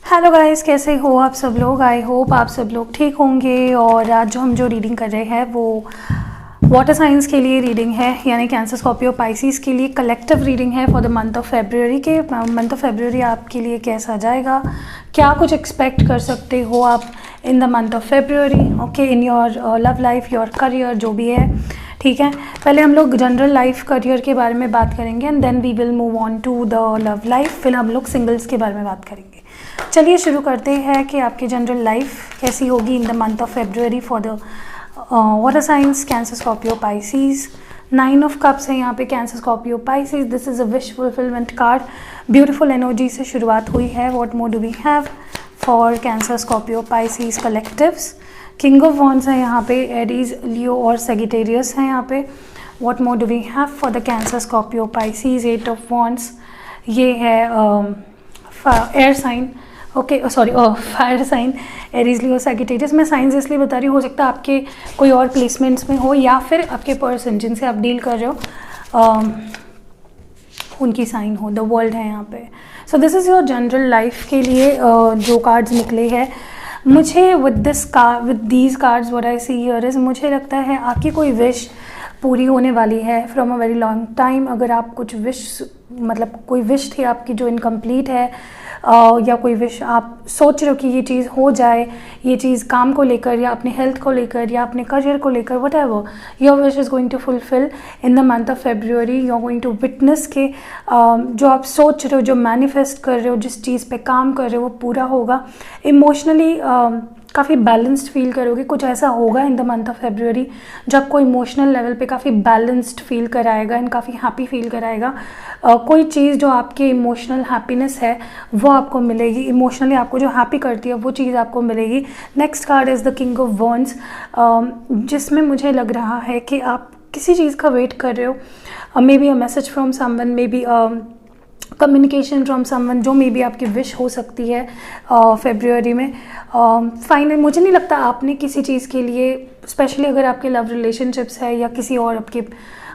Hello guys, कैसे हो आप सब लोग। आई होप आप सब लोग ठीक होंगे। और आज जो रीडिंग कर रहे हैं वो वाटर साइंस के लिए रीडिंग है, यानी कैंसर, स्कॉर्पियो, पाइसिस के लिए कलेक्टिव रीडिंग है for the month of February. के मंथ ऑफ फेब्रुअरी आपके लिए कैसा जाएगा, क्या कुछ एक्सपेक्ट कर सकते हो आप इन the month of February, okay, in your love life, your career, जो भी है, ठीक है। पहले हम लोग जनरल लाइफ करियर के बारे में बात करेंगे and then we will move on to the love life. फिर हम लोग सिंगल्स के बारे में बात करेंगे। चलिए शुरू करते हैं कि आपकी जनरल लाइफ कैसी होगी in the month of February for the water signs, Cancer, Scorpio, Pisces. 9 of cups है यहाँ पे, Cancer, Scorpio, Pisces. This is a wish fulfilment card. Beautiful energy से शुरुआत हुई है। What more do we have for Cancer, Scorpio, Pisces collectives. King of wands है यहाँ पे, एरीज, लियो और सेजिटेरियस है यहाँ पे। What more do we have for the cancer, Scorpio, Pisces. 8 of wands, ये है air sign, okay, sorry, fire sign, Aries, Leo, Sagittarius. मैं साइंस इसलिए बता रही हूँ, हो सकता है आपके कोई और प्लेसमेंट्स में हो या फिर आपके पर्सन जिनसे आप डील कर रहे हो उनकी साइन हो। द वर्ल्ड है यहाँ पे। सो this is your general life के लिए जो कार्ड्स निकले हैं। मुझे with these cards what I see here is, मुझे लगता है आपकी कोई विश पूरी होने वाली है from a very long time. अगर आप कुछ विश, मतलब कोई विश थी आपकी जो इनकम्प्लीट है, या कोई विश आप सोच रहे हो कि ये चीज़ हो जाए, ये चीज़ काम को लेकर या अपने हेल्थ को लेकर या अपने करियर को लेकर, whatever your wish is going to fulfil in the month of February. You are going to witness के जो आप सोच रहे हो, जो मैनिफेस्ट कर रहे हो, जिस चीज़ पे काम कर रहे हो वो पूरा होगा। इमोशनली काफ़ी बैलेंस्ड फील करोगे। कुछ ऐसा होगा इन द मंथ ऑफ फेब्रुअरी जो आपको इमोशनल लेवल पे काफ़ी बैलेंस्ड फील कराएगा एंड काफ़ी हैप्पी फील कराएगा। कोई चीज़ जो आपके इमोशनल हैप्पीनेस है वो आपको मिलेगी। इमोशनली आपको जो हैप्पी करती है वो चीज़ आपको मिलेगी। Next card is the king of wands, जिसमें मुझे लग रहा है कि आप किसी चीज़ का वेट कर रहे हो। May be a message from someone, may be communication from someone, जो मे बी आपकी विश हो सकती है फेब्रुअरी में। फाइनल मुझे नहीं लगता आपने किसी चीज़ के लिए, स्पेशली अगर आपके लव रिलेशनशिप्स है या किसी और आपके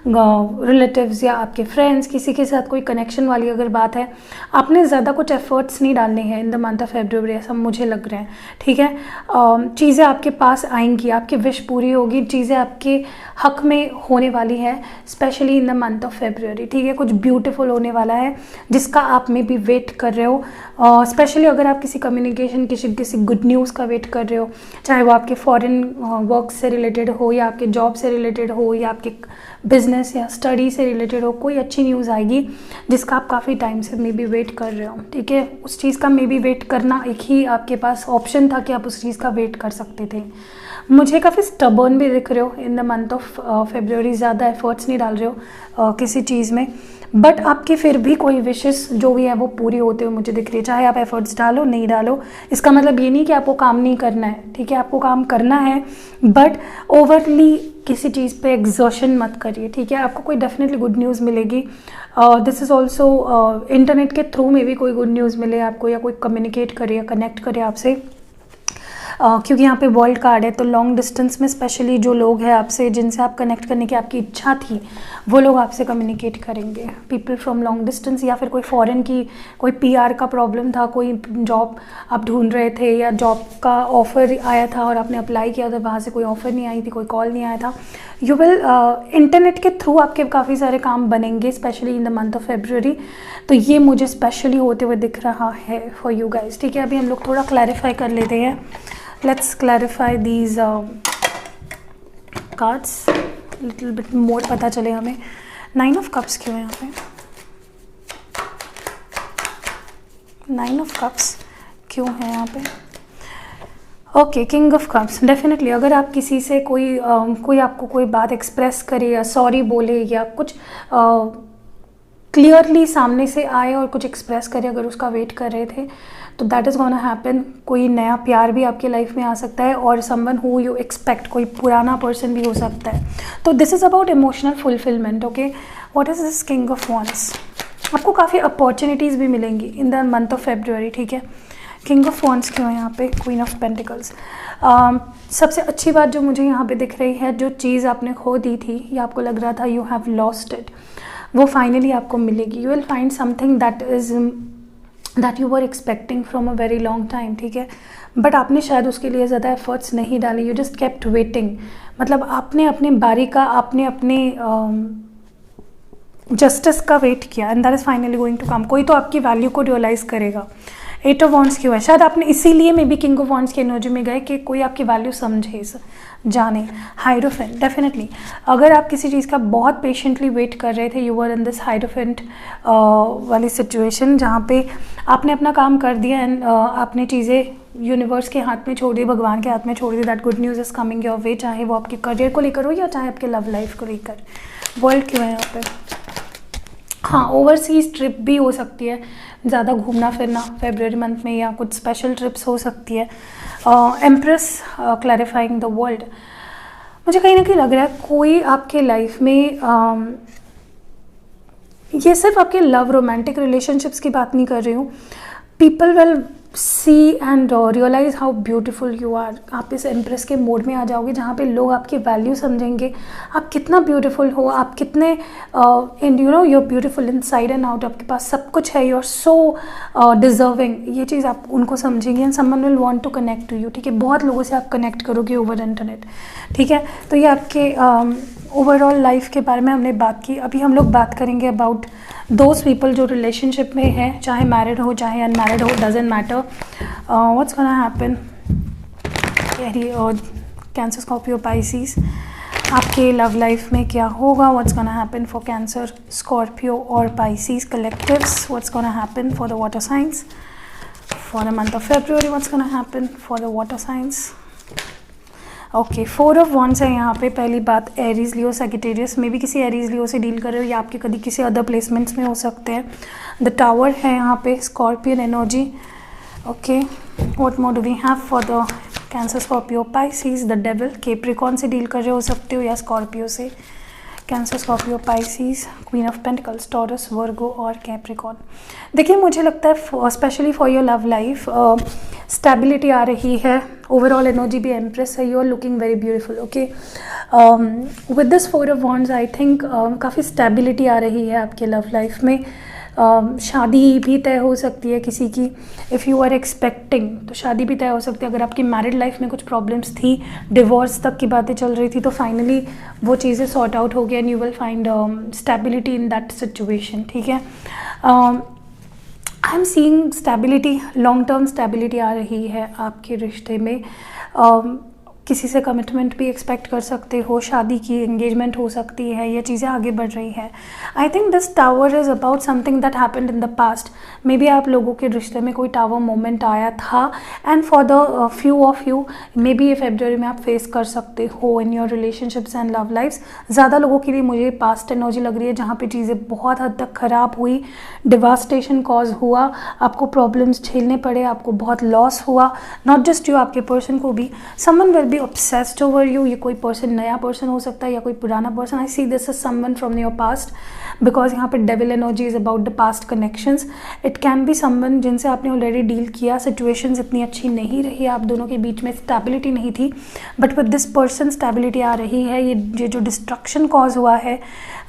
रिलेटिव्स या आपके फ्रेंड्स, किसी के साथ कोई कनेक्शन वाली अगर बात है, आपने ज़्यादा कुछ एफर्ट्स नहीं डालने हैं इन द मंथ ऑफ फेब्रुअरी, ऐसा मुझे लग रहा है, ठीक है। चीज़ें आपके पास आएंगी, आपकी विश पूरी होगी, चीज़ें आपके हक में होने वाली है specially in the month of February, ठीक है। कुछ ब्यूटीफुल होने वाला है जिसका आप में भी वेट कर रहे हो। स्पेशली अगर आप किसी कम्युनिकेशन, किसी गुड न्यूज़ का वेट कर रहे हो, चाहे वो आपके फॉरेन वर्क से रिलेटेड हो या आपके जॉब से रिलेटेड हो या आपके बिजनेस या स्टडी से रिलेटेड हो, कोई अच्छी न्यूज़ आएगी जिसका आप काफ़ी टाइम से मे बी वेट कर रहे हो, ठीक है। उस चीज़ का मे बी वेट करना एक ही आपके पास ऑप्शन था कि आप उस चीज़ का वेट कर सकते थे। मुझे काफ़ी स्टबर्न भी दिख रहे हो in the month of February, ज़्यादा एफर्ट्स नहीं डाल रहे हो किसी चीज़ में, बट आपकी फिर भी कोई विशेस जो भी है वो पूरी होते हुए मुझे दिख रही है। चाहे आप एफर्ट्स डालो नहीं डालो, इसका मतलब ये नहीं कि आपको काम नहीं करना है, ठीक है। आपको काम करना है बट ओवरली किसी चीज़ पे एग्जर्शन मत करिए, ठीक है। आपको कोई डेफिनेटली गुड न्यूज़ मिलेगी। दिस इज़ ऑल्सो इंटरनेट के थ्रू में भी कोई गुड न्यूज़ मिले आपको, या कोई कम्युनिकेट करे या कनेक्ट करे आपसे, क्योंकि यहाँ पे वर्ल्ड कार्ड है। तो लॉन्ग डिस्टेंस में स्पेशली जो लोग हैं आपसे, जिनसे आप कनेक्ट करने की आपकी इच्छा थी, वो लोग आपसे कम्युनिकेट करेंगे। पीपल फ्रॉम लॉन्ग डिस्टेंस, या फिर कोई फॉरेन की कोई पीआर का प्रॉब्लम था, कोई जॉब आप ढूंढ रहे थे या जॉब का ऑफ़र आया था और आपने अप्लाई किया था, वहाँ से कोई ऑफ़र नहीं आई थी, कोई कॉल नहीं आया था। यू विल इंटरनेट के थ्रू आपके काफ़ी सारे काम बनेंगे specially in the month of February. तो ये मुझे स्पेशली होते हुए दिख रहा है फॉर यू गाइज, ठीक है। अभी हम लोग थोड़ा क्लैरिफाई कर लेते हैं। Let's clarify these cards little bit more, पता चले हमें। 9 ऑफ कप्स क्यों है यहाँ पे? 9 ऑफ कप्स क्यों है यहाँ पे? Okay, king of cups. Definitely अगर आप किसी से कोई आपको कोई बात एक्सप्रेस करे या सॉरी बोले या कुछ क्लियरली सामने से आए और कुछ एक्सप्रेस करे, अगर उसका वेट कर रहे थे, तो दैट इज़ गोना हैपन। कोई नया प्यार भी आपके लाइफ में आ सकता है और समवन हु यू एक्सपेक्ट, कोई पुराना पर्सन भी हो सकता है। तो this is about emotional fulfilment, okay. What is this king of wands? आपको काफ़ी अपॉर्चुनिटीज़ भी मिलेंगी इन द मंथ ऑफ फेब्रुअरी, ठीक है। किंग ऑफ वॉन्ड्स क्यों है यहाँ पे? Queen of pentacles. सबसे अच्छी बात जो मुझे यहाँ पे दिख रही है, जो चीज़ आपने खो दी थी या आपको लग रहा था यू हैव लॉस्ट इट, वो फाइनली आपको मिलेगी। You will find something that is that you were expecting from a very long time, ठीक है, बट आपने शायद उसके लिए ज़्यादा एफर्ट्स नहीं डाले, यू जस्ट केप्ट वेटिंग, मतलब आपने अपने बारी का, आपने अपने जस्टिस का वेट किया, and that is finally going to come. कोई तो आपकी वैल्यू को रियलाइज़ करेगा। 8 ऑफ वॉन्ड्स क्यों है? शायद आपने इसीलिए may be king of wands की एनर्जी में गए कि कोई आपकी वैल्यू समझे, जाने। हाइरोफेंट, डेफिनेटली अगर आप किसी चीज़ का बहुत पेशेंटली वेट कर रहे थे, यू वर इन दिस हाइरोफेंट वाली सिचुएशन जहाँ पे आपने अपना काम कर दिया एंड आपने चीज़ें यूनिवर्स के हाथ में छोड़ दी, भगवान के हाथ में छोड़ दी, that good news is coming your way, चाहे वो आपके करियर को लेकर हो या चाहे आपके लव लाइफ को लेकर। वर्ल्ड क्यों है यहाँ पे? हाँ, ओवरसीज ट्रिप भी हो सकती है, ज़्यादा घूमना फिरना फेब्रुअरी मंथ में, या कुछ स्पेशल ट्रिप्स हो सकती है। एम्प्रेस क्लैरिफाइंग द वर्ल्ड, मुझे कहीं ना कहीं लग रहा है कोई आपके लाइफ में ये सिर्फ आपके लव रोमांटिक रिलेशनशिप्स की बात नहीं कर रही हूँ, people will see and realise how beautiful you are. आप इस एम्प्रेस के मोड में आ जाओगे जहाँ पे लोग आपकी वैल्यू समझेंगे, आप कितना ब्यूटीफुल हो, आप कितने in you know you are beautiful inside and out, आपके पास सब कुछ है, यू आर सो डिजर्विंग, ये चीज़ आप उनको समझेंगे and someone will want to connect to you, ठीक है। बहुत लोगों से आप कनेक्ट करोगे ओवर इंटरनेट, ठीक है। तो ये आपके ओवरऑल लाइफ के बारे में हमने बात की। अभी हम लोग बात करेंगे अबाउट दोज पीपल जो रिलेशनशिप में है, चाहे मैरिड हो चाहे अनमैरिड हो, doesn't matter. What's gonna happen Cancer, Scorpio, Pisces, आपके लव लाइफ में क्या होगा? What's gonna happen for Cancer, Scorpio और Pisces collectives? What's gonna happen for the water signs for the month of February? What's gonna happen for the water signs? Okay, 4 of wands है यहाँ पे। पहली बात, Aries, Leo, Sagittarius में भी किसी Aries Leo से डील कर रहे हो या आपके कभी किसी अदर प्लेसमेंट्स में हो सकते हैं। द टावर है यहाँ पे, Scorpion energy. Okay, what more do we have for the cancer, Scorpio, Pisces? The devil, Capricorn से डील कर रहे हो सकते हो या स्कॉर्पियो से। Cancer, Scorpio, Pisces, queen of pentacles, Taurus, Virgo और कैप्रिकॉन। देखिए, मुझे लगता है specially for your love life stability आ रही है, ओवरऑल एनर्जी भी एम्प्रेस है, you are looking very beautiful. Okay, with this 4 of wands I think काफ़ी स्टेबिलिटी आ रही है आपके लव लाइफ में। शादी भी तय हो सकती है किसी की, इफ़ यू आर एक्सपेक्टिंग तो शादी भी तय हो सकती है। अगर आपकी मैरिड लाइफ में कुछ प्रॉब्लम्स थी, डिवोर्स तक की बातें चल रही थी, तो फाइनली वो चीज़ें सॉर्ट आउट हो गया and you will find stability in that situation, ठीक है। I am seeing stability, long term stability आ रही है आपके रिश्ते में। किसी से कमिटमेंट भी एक्सपेक्ट कर सकते हो, शादी की एंगेजमेंट हो सकती है, ये चीज़ें आगे बढ़ रही है। आई think this tower is about something that happened in the past. May be आप लोगों के रिश्ते में कोई टावर मोमेंट आया था and for the few of you maybe ये फेब्रुअरी में आप फेस कर सकते हो in your relationships and love lifes. ज़्यादा लोगों के लिए मुझे पास्ट एनर्जी लग रही है जहाँ पे चीज़ें बहुत हद तक ख़राब हुई, डिवास्टेशन कॉज हुआ, आपको प्रॉब्लम्स झेलने पड़े, आपको बहुत लॉस हुआ, नॉट जस्ट यू, आपके पर्सन को भी। Someone will be obsessed over you, ये कोई पर्सन नया पर्सन हो सकता है या कोई पुराना person. I see this is someone from your past because यहाँ पे devil energy is about the past connections. It can be someone जिनसे आपने ऑलरेडी डील किया, सिचुएशंस इतनी अच्छी नहीं रही, आप दोनों के बीच में स्टेबिलिटी नहीं थी, but with this person stability आ रही है। ये जो डिस्ट्रक्शन कॉज हुआ है,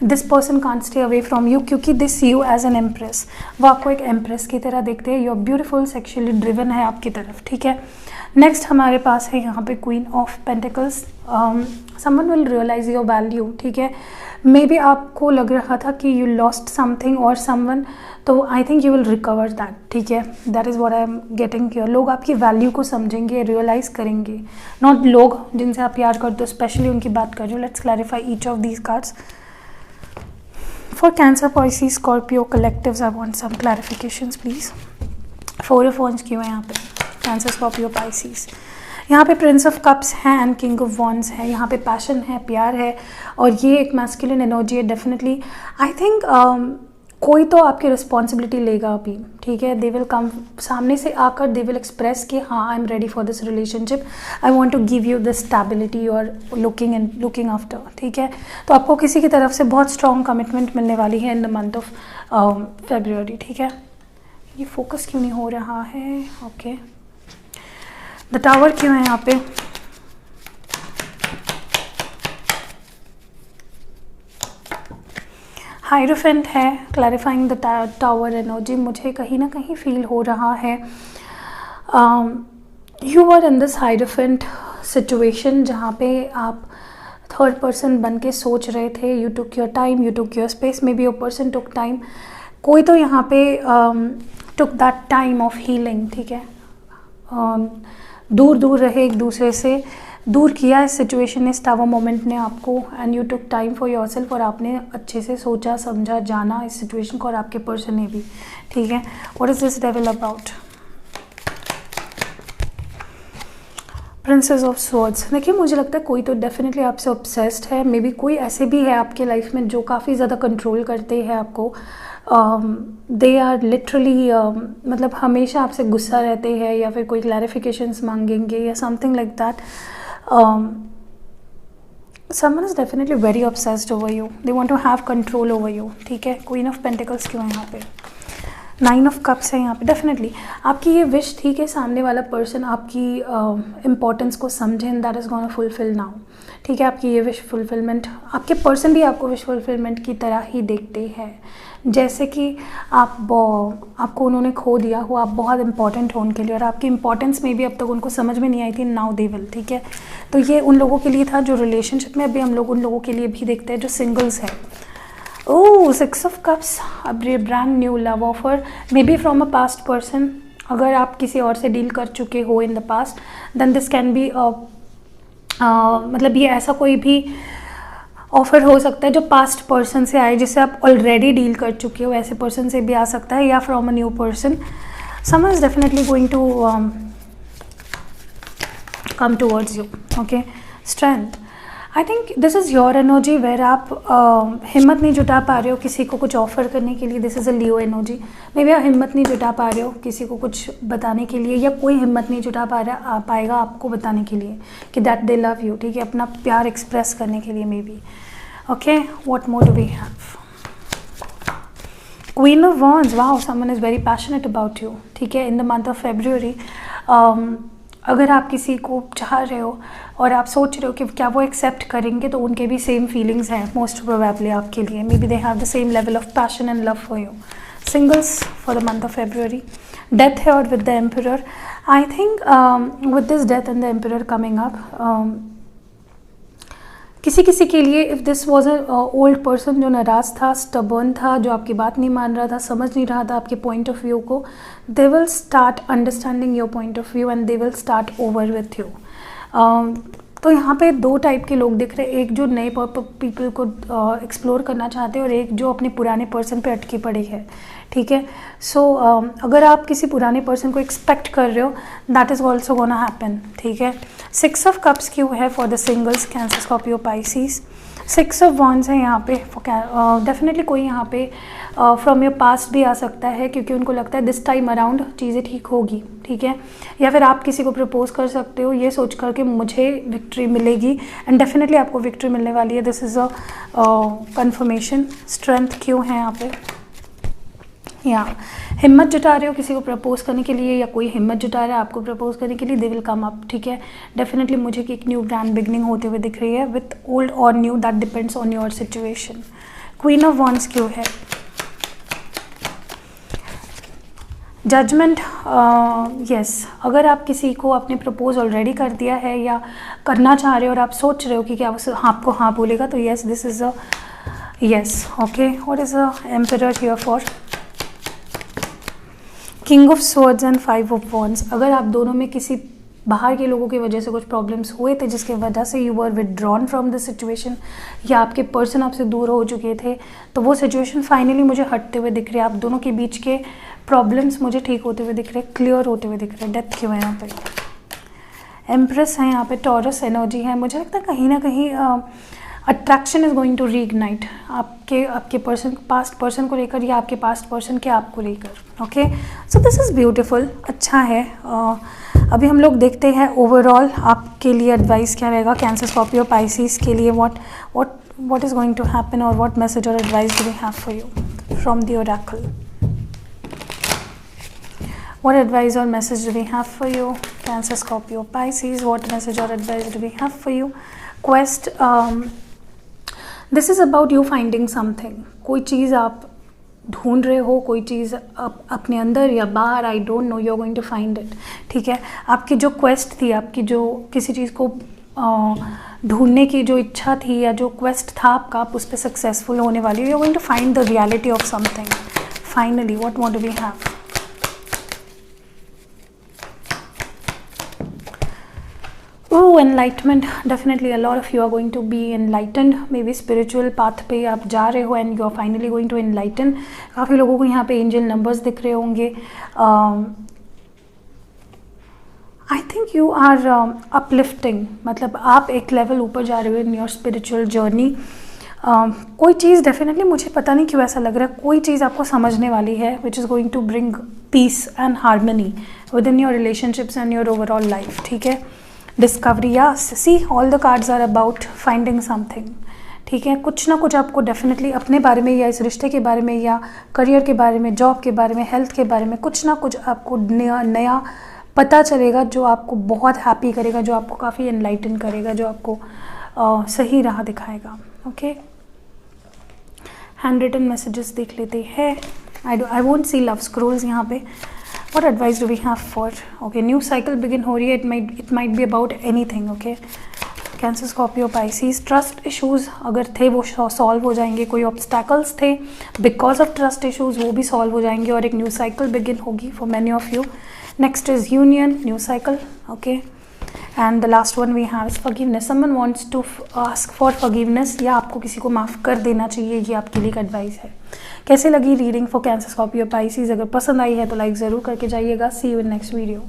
this person can't stay away from you क्योंकि this you as an empress, वो आपको एक एम्प्रेस की तरह देखते हैं, you are beautiful, sexually driven है आपकी तरफ, ठीक है। नेक्स्ट हमारे पास है यहाँ पे queen of pentacles. Someone will realise your value, ठीक है। मे बी आपको लग रहा था कि यू लॉस्ट समथिंग और समवन, तो I think you will recover that, ठीक है। That is what I am getting here. लोग आपकी वैल्यू को समझेंगे, रियलाइज़ करेंगे, नॉट लोग जिनसे आप प्यार करते हो स्पेशली उनकी बात कर रही हूँ। Let's clarify each of these cards for Cancer, Pisces, Scorpio collectives. I want some clarifications please. 4 of wands क्यों है यहाँ पे? Cancer, Scorpio, Pisces. यहाँ पे प्रिंस ऑफ कप्स हैं एंड किंग ऑफ वॉन्ड्स है। यहाँ पे पैशन है, प्यार है और ये एक मैस्कुलिन एनर्जी है डेफिनेटली। आई थिंक कोई तो आपकी रिस्पॉन्सिबिलिटी लेगा अभी, ठीक है। दे विल कम सामने से आकर, दे विल एक्सप्रेस कि हाँ I am ready for this relationship, I want to give you this stability you are looking after, ठीक है। तो आपको किसी की तरफ से बहुत स्ट्रॉन्ग कमिटमेंट मिलने वाली है in the month of February, ठीक है। ये फोकस क्यों नहीं हो रहा है? ओके, द टावर क्यों है यहाँ पे? हाइरोफेंट है, क्लैरिफाइंग द टावर एनर्जी। मुझे कहीं ना कहीं फील हो रहा है you are in this hierophant situation जहाँ पे आप थर्ड पर्सन बन के सोच रहे थे। You took your time, you took your space, may be your person took time. कोई तो यहाँ पे took that time of healing, ठीक है। दूर दूर रहे, एक दूसरे से दूर किया इस सिचुएशन ने, इस टावर मोमेंट ने आपको, and you took time for your self, और आपने अच्छे से सोचा समझा जाना इस सिचुएशन को, और आपके पर्सन ने भी, ठीक है। What is this devil about? Princess of swords. देखिए मुझे लगता है कोई तो डेफिनेटली आपसे ऑब्सेस्ड है। मे बी कोई ऐसे भी है आपके लाइफ में जो काफ़ी ज़्यादा कंट्रोल करते हैं आपको। दे आर लिटरली मतलब हमेशा आपसे गुस्सा रहते हैं, या फिर कोई क्लैरिफिकेशंस मांगेंगे या something like that. Someone is definitely very obsessed over you, they want to have control over you, ठीक है। क्वीन ऑफ पेंटिकल्स क्यों है यहाँ पे? 9 ऑफ कप्स है यहाँ पे। डेफिनेटली आपकी ये विश थी कि सामने वाला पर्सन आपकी इम्पोर्टेंस को समझे, and that is gonna fulfil now, ठीक है। आपकी ये विश फुलफिलमेंट, आपके पर्सन भी आपको विश फुलफिलमेंट की तरह ही देखते हैं, जैसे कि आपको उन्होंने खो दिया हो, आप बहुत इंपॉर्टेंट हो उनके लिए, और आपकी इंपॉर्टेंस में भी अब तक उनको समझ में नहीं आई थी। नाउ दे विल, ठीक है। तो ये उन लोगों के लिए था जो रिलेशनशिप में, अभी हम लोग उन लोगों के लिए भी देखते हैं जो सिंगल्स है। ओह, 6 ऑफ कप्स, अब ये brand new love offer, maybe from a past person. अगर आप किसी और से डील कर चुके हो in the past, then this can be मतलब ये ऐसा कोई भी ऑफर हो सकता है जो पास्ट पर्सन से आए, जिससे आप ऑलरेडी डील कर चुके हो, ऐसे पर्सन से भी आ सकता है, या from a new person. Someone is definitely going to come towards you, okay. Strength, I think this is your energy where आप हिम्मत नहीं जुटा पा रहे हो किसी को कुछ ऑफर करने के लिए। This is a Leo energy. May be आप हिम्मत नहीं जुटा पा रहे हो किसी को कुछ बताने के लिए, या कोई हिम्मत नहीं जुटा पाएगा आपको बताने के लिए कि दैट दे लव यू, ठीक है, अपना प्यार एक्सप्रेस करने के लिए, maybe, okay. What more do we have? Queen of wands, wow, someone is very passionate about you, ठीक है। In the month of February अगर आप किसी को चाह रहे हो और आप सोच रहे हो कि क्या वो एक्सेप्ट करेंगे, तो उनके भी सेम फीलिंग्स हैं मोस्ट प्रोबेबली आपके लिए। May be they have the same level of passion and love for you. Singles for the month of February, death है, और with the emperor, I think with this death and the emperor coming up, किसी के लिए if this was a old person जो नाराज़ था, stubborn था, जो आपकी बात नहीं मान रहा था, समझ नहीं रहा था आपके पॉइंट ऑफ व्यू को, they will start understanding your point of view and they will start over with you. तो यहाँ पे 2 टाइप के लोग दिख रहे हैं, एक जो नए पीपल को एक्सप्लोर करना चाहते हैं, और एक जो अपने पुराने पर्सन पे अटकी पड़ी है, ठीक है। सो अगर आप किसी पुराने पर्सन को एक्सपेक्ट कर रहे हो, that is also gonna happen, ठीक है। 6 ऑफ कप्स क्यों है for the singles, cancer, Scorpio, Pisces. 6 of wands है यहाँ पे। डेफिनेटली कोई यहाँ पे फ्रॉम योर पास्ट भी आ सकता है, क्योंकि उनको लगता है दिस टाइम अराउंड चीज़ें ठीक होगी, ठीक है। या फिर आप किसी को प्रपोज कर सकते हो ये सोच कर के मुझे विक्ट्री मिलेगी, एंड डेफिनेटली आपको विक्ट्री मिलने वाली है। This is a conformation. Strength क्यों है यहाँ पे? या हिम्मत जुटा रहे हो किसी को प्रपोज करने के लिए, या कोई हिम्मत जुटा रहा है आपको प्रपोज करने के लिए, दे विल कम अप, ठीक है। डेफिनेटली मुझे कि एक न्यू ग्रैंड बिगनिंग होते हुए दिख रही है, विथ ओल्ड और new, that depends on your situation. Queen of wands क्यों है? जजमेंट, यस, अगर आप किसी को आपने प्रपोज ऑलरेडी कर दिया है या करना चाह रहे हो और आप सोच रहे हो कि क्या वो आपको हाँ बोलेगा, तो yes, this is a yes, okay. What is a emperor here for? King of swords and 5 of wands. अगर आप दोनों में किसी बाहर के लोगों की वजह से कुछ प्रॉब्लम्स हुए थे, जिसके वजह से you were withdrawn from the situation, या आपके पर्सन आपसे दूर हो चुके थे, तो वो सिचुएशन फाइनली मुझे हटते हुए दिख रही है। आप दोनों के बीच के प्रॉब्लम्स मुझे ठीक होते हुए दिख रहे हैं, क्लियर होते हुए दिख रहे हैं। डेथ क्यों है यहाँ पे? एम्प्रेस है यहाँ पे, टॉरस एनर्जी है। मुझे लगता है कहीं ना कहीं attraction is going to reignite आपके पर्सन, पास्ट पर्सन को लेकर, या आपके पास्ट पर्सन के आपको लेकर, okay. So this is beautiful, अच्छा है। अभी हम लोग देखते हैं ओवरऑल आपके लिए एडवाइस क्या रहेगा कैंसर, स्कॉर्पियो, पाइसीज के लिए। What is going to happen, और व्हाट मैसेज और advice do we have for you from the oracle? What advice or message do we have for you? Cancer, Scorpio, Pisces. What message or advice do we have for you? Quest. This is about you finding something. कोई चीज़ आप ढूंढ रहे हो, कोई चीज़ अपने अंदर या बाहर, I don't know, you are going to find it. ठीक है, आपकी जो क्वेस्ट थी, आपकी जो किसी चीज़ को ढूंढने की जो इच्छा थी या जो क्वेस्ट था आपका, आप उस पर सक्सेसफुल होने वाली हो। You are going to find the reality of something finally. What more do we have? Oh, enlightenment. Definitely a lot of you are going to be enlightened. Maybe spiritual path पे आप जा रहे हो and you are finally going to enlighten. काफ़ी लोगों को यहाँ पे angel numbers दिख रहे होंगे. I think you are uplifting. मतलब आप एक level ऊपर जा रहे हो in your spiritual journey. कोई चीज़ डेफिनेटली, मुझे पता नहीं क्यों ऐसा लग रहा है, कोई चीज़ आपको समझने वाली है which is going to bring peace and harmony within your relationships and your overall life. ठीक है, डिस्कवरी, या see all the cards are about finding something. ठीक है, कुछ ना कुछ आपको डेफिनेटली अपने बारे में या इस रिश्ते के बारे में या करियर के बारे में, जॉब के बारे में, हेल्थ के बारे में, कुछ ना कुछ आपको नया पता चलेगा जो आपको बहुत हैप्पी करेगा, जो आपको काफ़ी एनलाइटन करेगा, जो आपको सही राह दिखाएगा। ओके, हैंड रिटन मैसेजेस देख लेते हैं। I won't see love scrolls यहाँ पे। What advice do we have for? Okay, new cycle begin हो रही है. It might be about anything. Okay, Cancer, Scorpio, Pisces. Trust issues अगर थे वो solve हो जाएंगे. कोई obstacles थे because of trust issues वो भी solve हो जाएंगे और एक new cycle begin होगी for many of you. Next is union, new cycle. Okay, and the last one we have is forgiveness. Someone wants to ask for forgiveness, या आपको किसी को माफ़ कर देना चाहिए, ये आपके लिए एक एडवाइस है। कैसे लगी reading for Cancer, Scorpio, Pisces? अगर पसंद आई है तो लाइक ज़रूर करके जाइएगा। सी यू इन नेक्स्ट वीडियो।